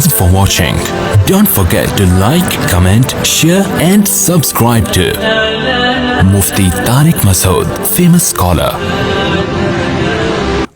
Thanks for watching. Don't forget to like, comment, share and subscribe to Mufti Tariq Masood, famous scholar.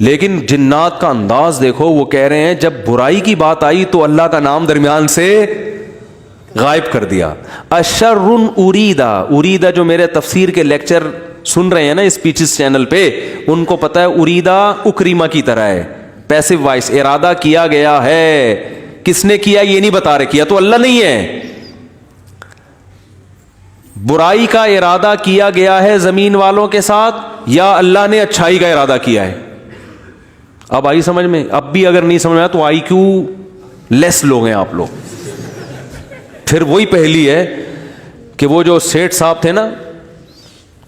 لیکن جنات کا انداز دیکھو, وہ کہہ رہے ہیں جب برائی کی بات آئی تو اللہ کا نام درمیان سے غائب کر دیا. اشر اریدا, اریدا جو میرے تفسیر کے لیکچر سن رہے ہیں نا اسپیچز چینل پہ, ان کو پتا ہے اریدا اکریما کی طرح ہے, پیسو وائس, ارادہ کیا گیا ہے. کس نے کیا یہ نہیں بتا رہے, کیا تو اللہ نہیں ہے. برائی کا ارادہ کیا گیا ہے زمین والوں کے ساتھ, یا اللہ نے اچھائی کا ارادہ کیا ہے؟ اب آئی سمجھ میں؟ اب بھی اگر نہیں سمجھ میں تو آئی کیو لیس لوگ ہیں آپ لوگ. پھر وہی پہلی ہے کہ وہ جو سیٹھ صاحب تھے نا,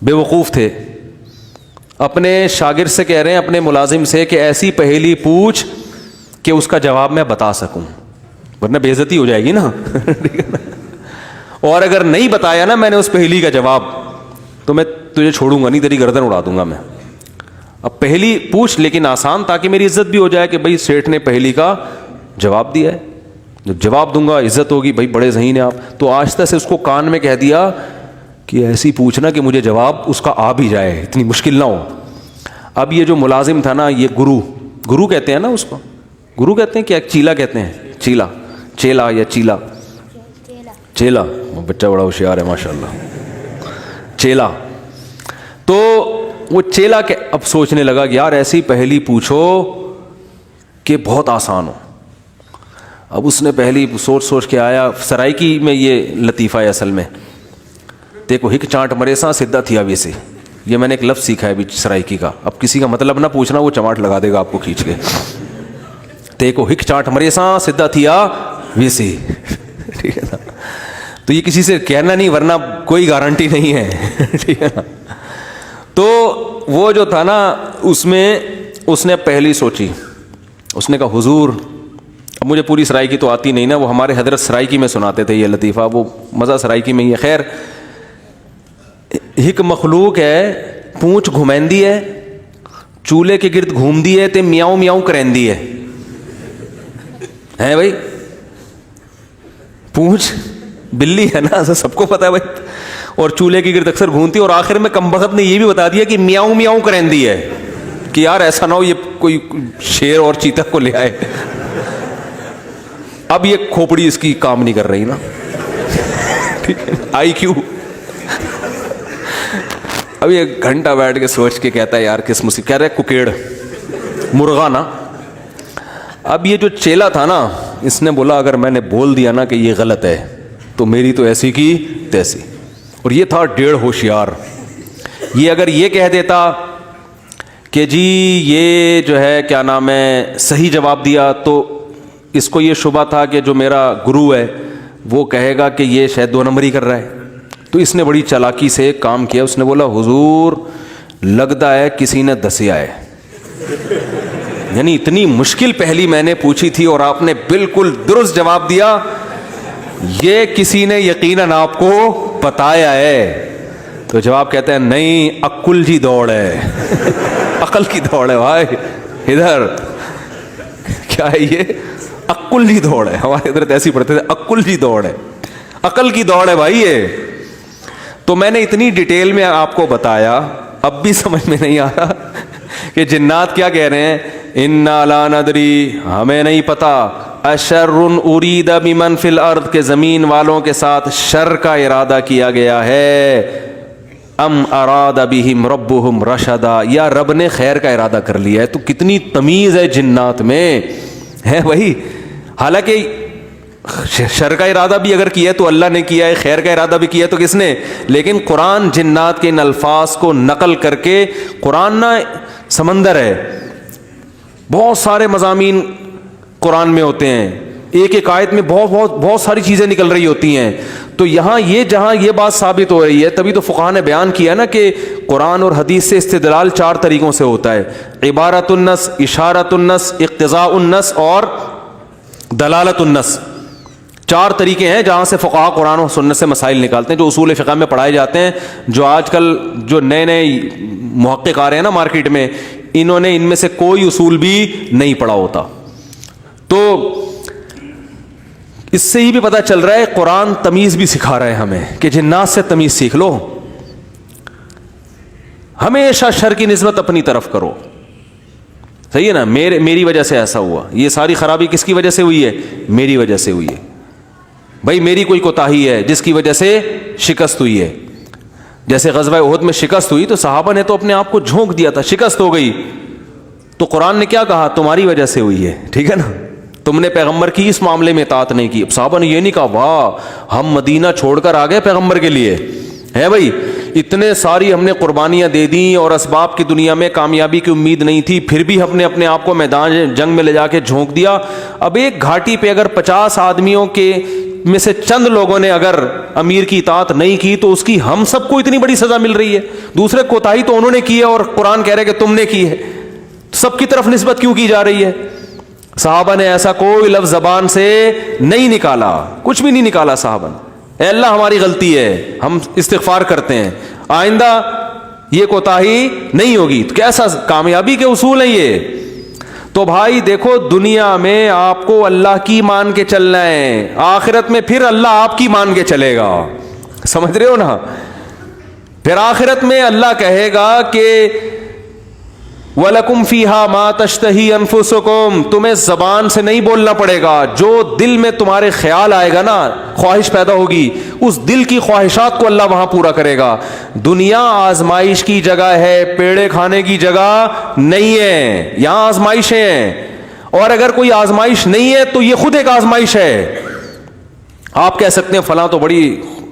بے وقوف تھے, اپنے شاگرد سے کہہ رہے ہیں, اپنے ملازم سے, کہ ایسی پہلی پوچھ کہ اس کا جواب میں بتا سکوں, ورنہ بے عزتی ہو جائے گی نا. اور اگر نہیں بتایا نا میں نے اس پہلی کا جواب, تو میں تجھے چھوڑوں گا نہیں, تیری گردن اڑا دوں گا میں. اب پہلی پوچھ لیکن آسان, تاکہ میری عزت بھی ہو جائے کہ بھائی سیٹھ نے پہلی کا جواب دیا ہے, جب جواب دوں گا عزت ہوگی, بھائی بڑے ذہین ہیں آپ. تو آہستہ سے اس کو کان میں کہہ دیا کہ ایسی پوچھنا کہ مجھے جواب اس کا آ بھی جائے, اتنی مشکل نہ ہو. اب یہ جو ملازم تھا نا, یہ گرو کہتے ہیں نا اس کو, گرو کہتے ہیں کیا چیلا کہتے ہیں, چیلا یا چیلا, بچہ بڑا ہوشیار ہے ماشاءاللہ, چیلا. تو وہ چیلا کے اب سوچنے لگا کہ یار ایسی پہلی پوچھو کہ بہت آسان ہو. اب اس نے پہلی سوچ کے آیا, سرائکی میں یہ لطیفہ ہے اصل میں, دیکھو ہک چانٹ مرے سا سدھا تھیا ویسے, یہ میں نے ایک لفظ سیکھا ہے ابھی سرائکی کا. اب کسی کا مطلب نہ پوچھنا, وہ چماٹ لگا دے گا آپ کو کھینچ کے. دیکھو ہک چانٹ مرے سا سدھا تھیا ویسے, ٹھیک ہے نا. تو یہ کسی سے کہنا نہیں, ورنہ کوئی گارنٹی نہیں ہے, ٹھیک ہے نا. تو وہ جو تھا نا, اس میں اس نے پہلی سوچی, اس نے کہا حضور, اب مجھے پوری سرائکی تو آتی نہیں نا, وہ ہمارے حضرت سرائکی میں سناتے تھے یہ لطیفہ, وہ مزہ سرائکی میں ہی ہے. خیر, ایک مخلوق ہے, پونچھ گھمیندی ہے, چولہے کے گرد گھومدی ہے تے میاؤں میاؤں کرندی ہے بھائی. پونچھ بلی ہے نا, سب کو پتا ہے بھائی, اور چولہے کے گرد اکثر گھومتی, اور آخر میں کمبخت نے یہ بھی بتا دیا کہ میاؤں میاؤں کرندی ہے, کہ یار ایسا نہ ہو یہ کوئی شیر اور چیتا کو لے آئے. اب یہ کھوپڑی اس کی کام نہیں کر رہی نا, آئی کیو. اب یہ گھنٹہ بیٹھ کے سوچ کے کہتا ہے یار کس مصیبت, کہہ رہے ککیڑ مرغا نا. اب یہ جو چیلا تھا نا, اس نے بولا اگر میں نے بول دیا نا کہ یہ غلط ہے تو میری تو ایسی کی تیسی. اور یہ تھا ڈیڑھ ہوشیار. یہ اگر یہ کہہ دیتا کہ جی یہ جو ہے کیا نام ہے صحیح جواب دیا, تو اس کو یہ شبہ تھا کہ جو میرا گرو ہے وہ کہے گا کہ یہ شاید 2 نمبری کر رہا ہے. تو اس نے بڑی چالاکی سے ایک کام کیا, اس نے بولا حضور لگتا ہے کسی نے دسیا ہے, یعنی اتنی مشکل پہلی میں نے پوچھی تھی اور آپ نے بالکل درست جواب دیا, یہ کسی نے یقیناً آپ کو بتایا ہے. تو جواب کہتے ہیں نہیں, عقل کی دوڑ ہے. عقل کی دوڑ ہے بھائی, ادھر کیا ہے یہ, عقل کی دوڑ ہے. ہمارے ادھر ایسی پڑھتے تھے, عقل کی دوڑ ہے, عقل کی دوڑ ہے بھائی یہ. تو میں نے اتنی ڈیٹیل میں آپ کو بتایا, اب بھی سمجھ میں نہیں آ رہا کہ جنات کیا کہہ رہے ہیں, انا لا ندری, ہمیں نہیں پتا, اشر ارید بمن فی الارض, کے زمین والوں کے ساتھ شر کا ارادہ کیا گیا ہے, ام اراد بہم ربہم رشدا, یا رب نے خیر کا ارادہ کر لیا ہے. تو کتنی تمیز ہے جنات میں ہے بھائی. حالانکہ شر کا ارادہ بھی اگر کیا ہے تو اللہ نے کیا ہے, خیر کا ارادہ بھی کیا ہے تو کس نے, لیکن قرآن جنات کے ان الفاظ کو نقل کر کے, قرآن نا سمندر ہے, بہت سارے مضامین قرآن میں ہوتے ہیں, ایک ایک آیت میں بہت ساری چیزیں نکل رہی ہوتی ہیں. تو یہاں یہ جہاں یہ بات ثابت ہو رہی ہے, تبھی تو فقہاء نے بیان کیا نا کہ قرآن اور حدیث سے استدلال 4 طریقوں سے ہوتا ہے, عبارت النص, اشارت النص, اقتضاء النص اور دلالت النص. 4 طریقے ہیں جہاں سے فقہاء قرآن و سنت سے مسائل نکالتے ہیں, جو اصول فقہ میں پڑھائے جاتے ہیں. جو آج کل جو نئے محقق آ رہے ہیں نا مارکیٹ میں, انہوں نے ان میں سے کوئی اصول بھی نہیں پڑھا ہوتا. تو اس سے ہی بھی پتہ چل رہا ہے قرآن تمیز بھی سکھا رہا ہے ہمیں کہ جنات سے تمیز سیکھ لو, ہمیشہ شر کی نسبت اپنی طرف کرو. صحیح ہے نا, میری وجہ سے ایسا ہوا, یہ ساری خرابی کس کی وجہ سے ہوئی ہے؟ میری وجہ سے ہوئی ہے. بھائی میری کوئی کوتاہی ہے جس کی وجہ سے شکست ہوئی ہے. جیسے غزوہ احد میں شکست ہوئی تو صحابہ نے تو اپنے آپ کو جھونک دیا تھا, شکست ہو گئی تو قرآن نے کیا کہا؟ تمہاری وجہ سے ہوئی ہے. ٹھیک ہے نا, تم نے پیغمبر کی اس معاملے میں اطاعت نہیں کی. صحابہ نے یہ نہیں کہا واہ ہم مدینہ چھوڑ کر آ گئے پیغمبر کے لیے, ہے بھائی اتنے ساری ہم نے قربانیاں دے دیں اور اسباب کی دنیا میں کامیابی کی امید نہیں تھی, پھر بھی ہم نے اپنے آپ کو میدان جنگ میں لے جا کے جھونک دیا. اب ایک گھاٹی پہ اگر 50 آدمیوں کے میں سے چند لوگوں نے اگر امیر کی اطاعت نہیں کی تو اس کی ہم سب کو اتنی بڑی سزا مل رہی ہے. دوسرے کوتاہی تو انہوں نے کی ہے اور قرآن کہہ رہے کہ تم نے کی ہے, سب کی طرف نسبت کیوں کی جا رہی ہے؟ صحابہ نے ایسا کوئی لفظ زبان سے نہیں نکالا, کچھ بھی نہیں نکالا صحابہ نے. اے اللہ ہماری غلطی ہے, ہم استغفار کرتے ہیں, آئندہ یہ کوتاہی نہیں ہوگی. تو کیسا کامیابی کے اصول ہیں یہ. تو بھائی دیکھو دنیا میں آپ کو اللہ کی مان کے چلنا ہے, آخرت میں پھر اللہ آپ کی مان کے چلے گا. سمجھ رہے ہو نا, پھر آخرت میں اللہ کہے گا کہ وَلَكُمْ فِيهَا مَا تَشْتَهِي أَنفُسُكُمْ, تمہیں زبان سے نہیں بولنا پڑے گا, جو دل میں تمہارے خیال آئے گا نا, خواہش پیدا ہوگی, اس دل کی خواہشات کو اللہ وہاں پورا کرے گا. دنیا آزمائش کی جگہ ہے, پیڑے کھانے کی جگہ نہیں ہے, یہاں آزمائشیں ہیں. اور اگر کوئی آزمائش نہیں ہے تو یہ خود ایک آزمائش ہے. آپ کہہ سکتے ہیں فلاں تو بڑی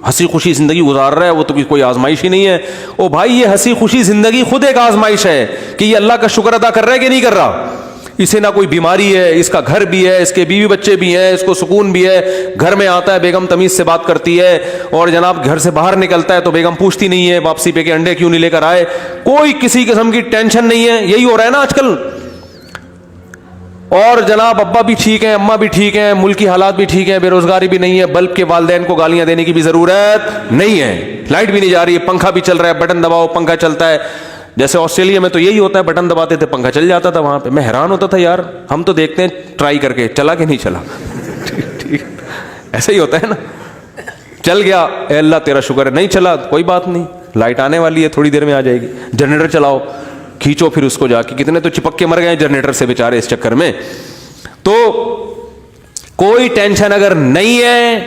ہنسی خوشی زندگی گزار رہا ہے, وہ تو کوئی آزمائش ہی نہیں ہے. او بھائی یہ ہنسی خوشی زندگی خود ایک آزمائش ہے کہ یہ اللہ کا شکر ادا کر رہا ہے کہ نہیں کر رہا. اسے نہ کوئی بیماری ہے, اس کا گھر بھی ہے, اس کے بیوی بچے بھی ہیں, اس کو سکون بھی ہے, گھر میں آتا ہے بیگم تمیز سے بات کرتی ہے, اور جناب گھر سے باہر نکلتا ہے تو بیگم پوچھتی نہیں ہے واپسی پہ کہ انڈے کیوں نہیں لے کر آئے, کوئی کسی قسم کی ٹینشن نہیں ہے. یہی ہو رہا ہے نا آج کل. اور جناب ابا بھی ٹھیک ہیں, اماں بھی ٹھیک ہیں, ملک کی حالات بھی ٹھیک ہیں, بے روزگاری بھی نہیں ہے, بلب کے والدین کو گالیاں دینے کی بھی ضرورت نہیں ہے, لائٹ بھی نہیں جا رہی ہے, پنکھا بھی چل رہا ہے, بٹن دباؤ پنکھا چلتا ہے. جیسے آسٹریلیا میں تو یہی ہوتا ہے, بٹن دباتے تھے پنکھا چل جاتا تھا. وہاں پہ میں حیران ہوتا تھا یار, ہم تو دیکھتے ہیں ٹرائی کر کے چلا کہ نہیں چلا. ٹھیک ایسا ہی ہوتا ہے نا, چل گیا اے اللہ تیرا شکر ہے, نہیں چلا کوئی بات نہیں, لائٹ آنے والی ہے تھوڑی دیر میں آ جائے گی. جنریٹر چلاؤ, کھینچو پھر اس کو جا کے, کتنے تو چپک کے مر گئے جنریٹر سے بیچارے اس چکر میں. تو کوئی ٹینشن اگر نہیں ہے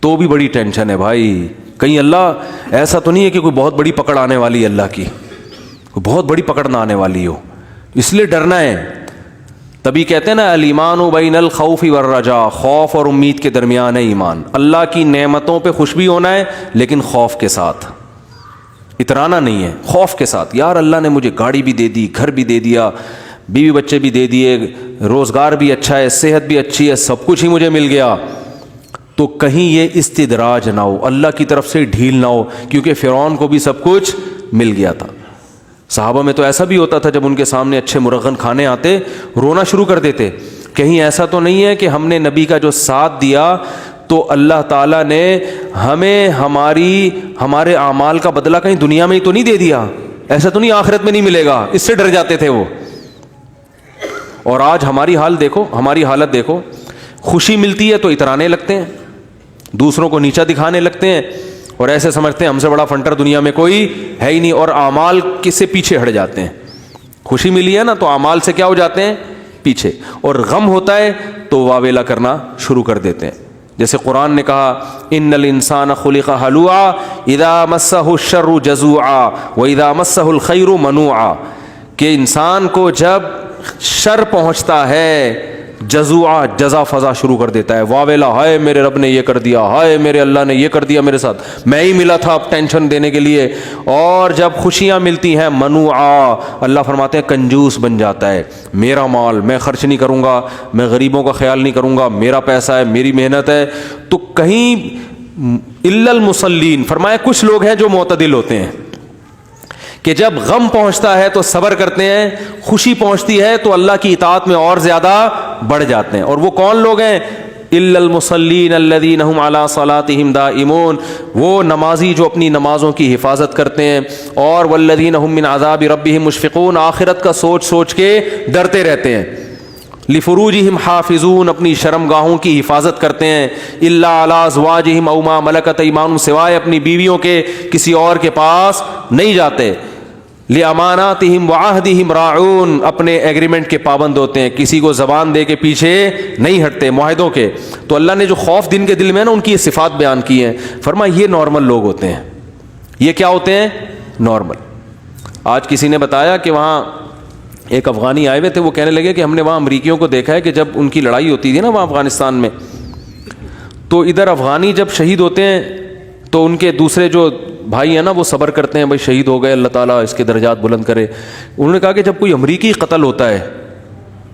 تو بھی بڑی ٹینشن ہے بھائی. کہیں اللہ ایسا تو نہیں ہے کہ کوئی بہت بڑی پکڑ آنے والی ہے, اللہ کی کوئی بہت بڑی پکڑ نہ آنے والی ہو, اس لیے ڈرنا ہے. تبھی کہتے ہیں نا الایمان بین الخوف والرجاء, خوف اور امید کے درمیان ہے ایمان. اللہ کی نعمتوں پہ خوش بھی ہونا ہے لیکن خوف کے ساتھ, اترانا نہیں ہے, خوف کے ساتھ. یار اللہ نے مجھے گاڑی بھی دے دی, گھر بھی دے دیا, بیوی بچے بھی دے دیے, روزگار بھی اچھا ہے, صحت بھی اچھی ہے, سب کچھ ہی مجھے مل گیا, تو کہیں یہ استدراج نہ ہو, اللہ کی طرف سے ڈھیل نہ ہو, کیونکہ فرعون کو بھی سب کچھ مل گیا تھا. صحابہ میں تو ایسا بھی ہوتا تھا جب ان کے سامنے اچھے مرغن کھانے آتے رونا شروع کر دیتے. کہیں ایسا تو نہیں ہے کہ ہم نے نبی کا جو ساتھ دیا تو اللہ تعالیٰ نے ہمیں ہمارے اعمال کا بدلہ کہیں دنیا میں ہی تو نہیں دے دیا, ایسا تو نہیں آخرت میں نہیں ملے گا, اس سے ڈر جاتے تھے وہ. اور آج ہماری حال دیکھو, ہماری حالت دیکھو, خوشی ملتی ہے تو اترانے لگتے ہیں, دوسروں کو نیچا دکھانے لگتے ہیں, اور ایسے سمجھتے ہیں ہم سے بڑا فنٹر دنیا میں کوئی ہے ہی نہیں, اور اعمال کس سے پیچھے ہٹ جاتے ہیں. خوشی ملی ہے نا تو اعمال سے کیا ہو جاتے ہیں پیچھے, اور غم ہوتا ہے تو واویلا کرنا شروع کر دیتے ہیں. جیسے قرآن نے کہا ان الانسان خلق ہلوعا اذا مسہ الشر جزوعا واذا مسہ الخیر منوعا, کہ انسان کو جب شر پہنچتا ہے جزوعا, جزا فضا شروع کر دیتا ہے, واویلا, ہائے میرے رب نے یہ کر دیا, ہائے میرے اللہ نے یہ کر دیا میرے ساتھ, میں ہی ملا تھا اب ٹینشن دینے کے لیے. اور جب خوشیاں ملتی ہیں منوعا, اللہ فرماتے ہیں کنجوس بن جاتا ہے, میرا مال میں خرچ نہیں کروں گا, میں غریبوں کا خیال نہیں کروں گا, میرا پیسہ ہے, میری محنت ہے. تو کہیں الا المصلین فرمایا کچھ لوگ ہیں جو معتدل ہوتے ہیں کہ جب غم پہنچتا ہے تو صبر کرتے ہیں, خوشی پہنچتی ہے تو اللہ کی اطاعت میں اور زیادہ بڑھ جاتے ہیں. اور وہ کون لوگ ہیں؟ الا المصلین الذین هم علی صلاتهم دائمون, وہ نمازی جو اپنی نمازوں کی حفاظت کرتے ہیں. اور والذین هم من عذاب ربهم مشفقون, آخرت کا سوچ سوچ کے ڈرتے رہتے ہیں. لفروجہم حافظون, اپنی شرمگاہوں کی حفاظت کرتے ہیں. الا علی ازواجہم او ما ملکت ایمانہم, سوائے اپنی بیویوں کے کسی اور کے پاس نہیں جاتے. لِأَمَانَاتِهِمْ وَعَهْدِهِمْ رَاعُونَ، اپنے ایگریمنٹ کے پابند ہوتے ہیں، کسی کو زبان دے کے پیچھے نہیں ہٹتے معاہدوں کے. تو اللہ نے جو خوف دن کے دل میں ہے نا ان کی یہ صفات بیان کی ہیں. فرمایا یہ نارمل لوگ ہوتے ہیں. یہ کیا ہوتے ہیں؟ نارمل. آج کسی نے بتایا کہ وہاں ایک افغانی آئے ہوئے تھے، وہ کہنے لگے کہ ہم نے وہاں امریکیوں کو دیکھا ہے کہ جب ان کی لڑائی ہوتی تھی نا وہاں افغانستان میں، تو ادھر افغانی جب شہید ہوتے ہیں تو ان کے دوسرے جو بھائی ہیں نا وہ صبر کرتے ہیں، بھائی شہید ہو گئے، اللہ تعالیٰ اس کے درجات بلند کرے. انہوں نے کہا کہ جب کوئی امریکی قتل ہوتا ہے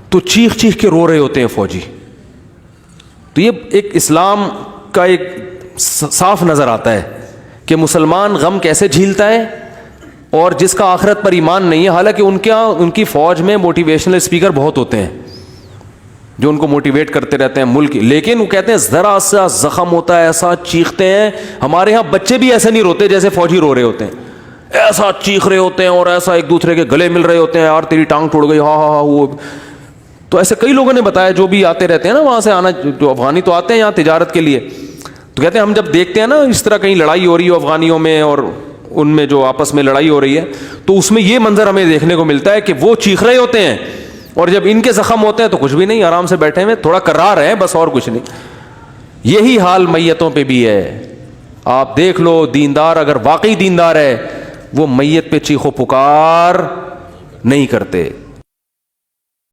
تو چیخ چیخ کے رو رہے ہوتے ہیں فوجی. تو یہ ایک اسلام کا ایک صاف نظر آتا ہے کہ مسلمان غم کیسے جھیلتا ہے، اور جس کا آخرت پر ایمان نہیں ہے، حالانکہ ان کی فوج میں موٹیویشنل اسپیکر بہت ہوتے ہیں جو ان کو موٹیویٹ کرتے رہتے ہیں ملک، لیکن وہ کہتے ہیں ذرا سا زخم ہوتا ہے ایسا چیختے ہیں. ہمارے ہاں بچے بھی ایسے نہیں روتے جیسے فوجی رو رہے ہوتے ہیں، ایسا چیخ رہے ہوتے ہیں اور ایسا ایک دوسرے کے گلے مل رہے ہوتے ہیں، یار تیری ٹانگ ٹوٹ گئی، ہاں ہاں ہاں. وہ تو ایسے کئی لوگوں نے بتایا جو بھی آتے رہتے ہیں نا وہاں سے آنا، جو افغانی تو آتے ہیں یہاں تجارت کے لیے، تو کہتے ہیں ہم جب دیکھتے ہیں نا اس طرح کہیں لڑائی ہو رہی ہو افغانیوں میں اور ان میں جو آپس میں لڑائی ہو رہی ہے، تو اس میں یہ منظر ہمیں دیکھنے کو ملتا ہے کہ وہ چیخ رہے ہوتے ہیں اور جب ان کے زخم ہوتے ہیں تو کچھ بھی نہیں، آرام سے بیٹھے ہوئے تھوڑا کرار ہے بس، اور کچھ نہیں. یہی حال میتوں پہ بھی ہے. آپ دیکھ لو دیندار اگر واقعی دیندار ہے وہ میت پہ چیخو پکار نہیں کرتے.